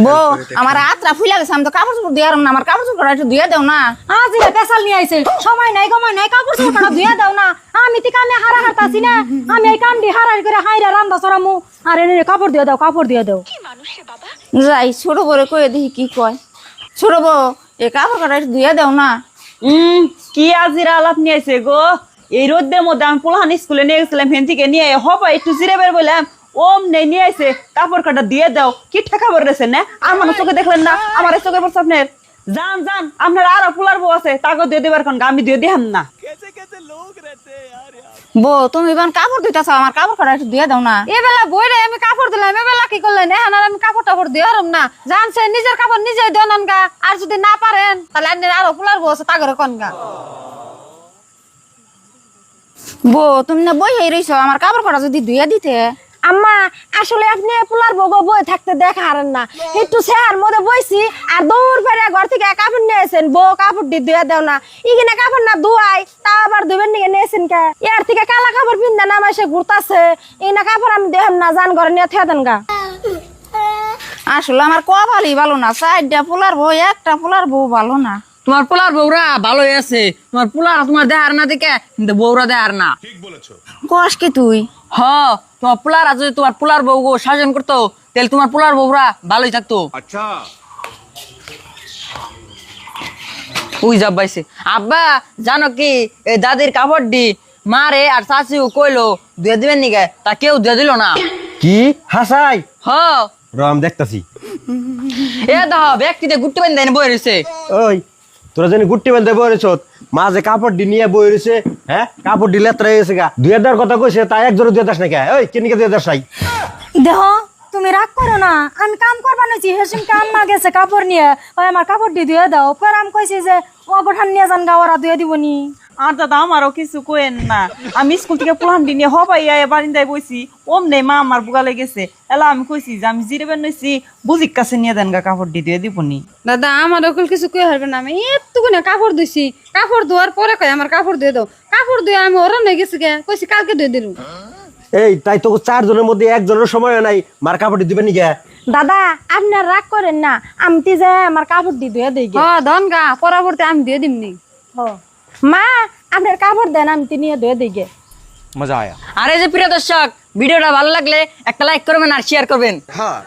বো আমার হাতটা ফুলে গেছে, আমি তো কাপড় চোপড় দিয়ে না, আমার কাপড় চোপড় একটু ধুয়ে দাও না। আজ পেশাল নিয়ে আইছে, সময় নাই গময় নাই, কাপড় চোপড় ধুয়ে দাও না। আমি তো কামে হারা হারতাছি না, আমি এই কামটি হারাই করে হাইরা রান্দা চড়ামু। আর এনে কাপড় দিয়ে দাও, কাপড় দিয়ে দাও। যাই ছোট বড় কয়ে দেখি কি কয়। ছোট বউ এই কাপড় কাটা একটু ধুয়ে দাও না। কি আজিরা আলাপ নিয়ে আইছে গো। এই রোদের মধ্যে আমি পোলাহান স্কুলে নিয়ে গেছিলাম, হেন থেকে নিয়ে হবা একটু জিরে বের বললাম, ওম নেই নিয়ে আইছে কাপড় কাটা দিয়ে দাও। কি ঠেকা বেড়েছেন না, আর মানুষ চোখে দেখলেন না, আমার এই চোখে পড়ছে আপনার। যান যান, আপনার আরো পোলার বউ আছে, তাকে দিয়ে দেবার কোন আমি দিয়ে দিহাম না। বউ তুমি এবার কাপড় দিতেছ, আমার কাপড় কাটা একটু ধুয়ে দাও না। এবেলা বইরে আমি কাপড় দিলাম, এবেলা কি করলেন? এখন আর আমি কাপড় টাপড় দিয়ে হারম না। জানছে নিজের কাপড় নিজে দেন গা, আর যদি না পারেন তাহলে আপনি আরো ফুলার বউ আছে তাগরে কোন গা। বউ তুমি না বই হয়ে রইছ, আমার কাপড় কাটা যদি ধুয়ে দিতে। আম্মা আসলে আপনি পোলার বউ বই থাকতে দেখা হারেন না, একটু শেয়ার মধ্যে বইছি আর দৌড় ফেরে ঘর থেকে কাপড় নিয়ে আসেন। বউ কাপড় দিয়ে ধুয়ে দাও না, ইগিনে কাপড় না ধুয়াই তা আবার ধুবেন নিয়ে নিয়েছেন কে? এর থেকে কালা কাপড় পিন্দা না মাসে ঘুরতাছে, এই না কাপড় আমি দেহাম না, জান ঘরে নিয়ে থে দেন গা। আসলে আমার কপালই ভালো না, চারটা পোলার বউ একটা পোলার বউ ভালো না। তোমার পোলার বউরা ভালোই আছে, তোমার পোলার তোমার দেহার না দেখে কিন্তু বউরা দেহার না। কস কি তুই? হ, তোমার পোলার যদি তোমার পোলার বউ গো শাসন করতো তাহলে তোমার পোলার বউরা ভালোই থাকতো। আচ্ছা ওই যাব বাইছে আব্বা, জানো কি এই দাদির কাপড় দি মারে আর চাচিও কইলো ধুয়ে দিবেন নিকে, তা কেউ ধুয়ে দিল না। কি হাসাই হ, রাম দেখতাছি। এ দেখ ব্যক্তিতে গুট্টি বান্ধি দেন বই রয়েছে। ওই তোরা জানি গুট্টি বেলতে বইরেছ, মাঝে কাপড় দি নিয়ে বই রয়েছে। হ্যাঁ কাপড় দি লেত্রা গেছে গা, দুই দেওয়ার কথা কইছে, তাই একজোড়ে দুই দাস নাকি? ওই কেনিকে দুই দাস নাই? দেহ তুমি রাগ করো না, আমি কাম করবা নাইছি, হেসিম কাম মা গেছে কাপড় নিয়ে, ওই আমার কাপড় দিয়ে ধুয়ে দাও। পরে আমি কইছি যে ও গোঠান নিয়ে যান গা, ওরা ধুয়ে দিবনি। আর দাদা আমারও কিছু কোয়েন না, আমি স্কুল থেকে পোলাহান দি নিয়ে হবাই বারিন্দায় বইছি, ওম নেই মা আমার বুগালে গেছে। এলা আমি কইছি যে আমি জিরে বের নইছি, বুঝিক কাছে নিয়ে দেন গা, কাপড় দিয়ে দিবনি। দাদা আমার ওকুল কিছু কই হারবে না, আমি এতটুকুনে কাপড় ধুইছি, কাপড় ধোয়ার পরে কই আমার কাপড় ধুয়ে দাও। কাপড় ধুয়ে আমি ওরা নিয়ে গেছি গে, কইছি কালকে ধুয়ে দিলু। এই তাই তো চারজনের মধ্যে একজনের সময় নাই, মার কাপড় দিবেন নি গে? দাদা আপনার রাগ করেন না, আমি যে আমার কাপড় দিয়ে ধুয়ে দিই গে। ধন গা পরবর্তী আমি দিয়ে দিমনি। মা আপনার কাপড় দেন, আমি নিয়ে ধুয়ে দিই গে। মজা আয়া। আর এই যে প্রিয় দর্শক, ভিডিওটা ভালো লাগলে একটা লাইক করবেন আর শেয়ার করবেন। হ্যাঁ।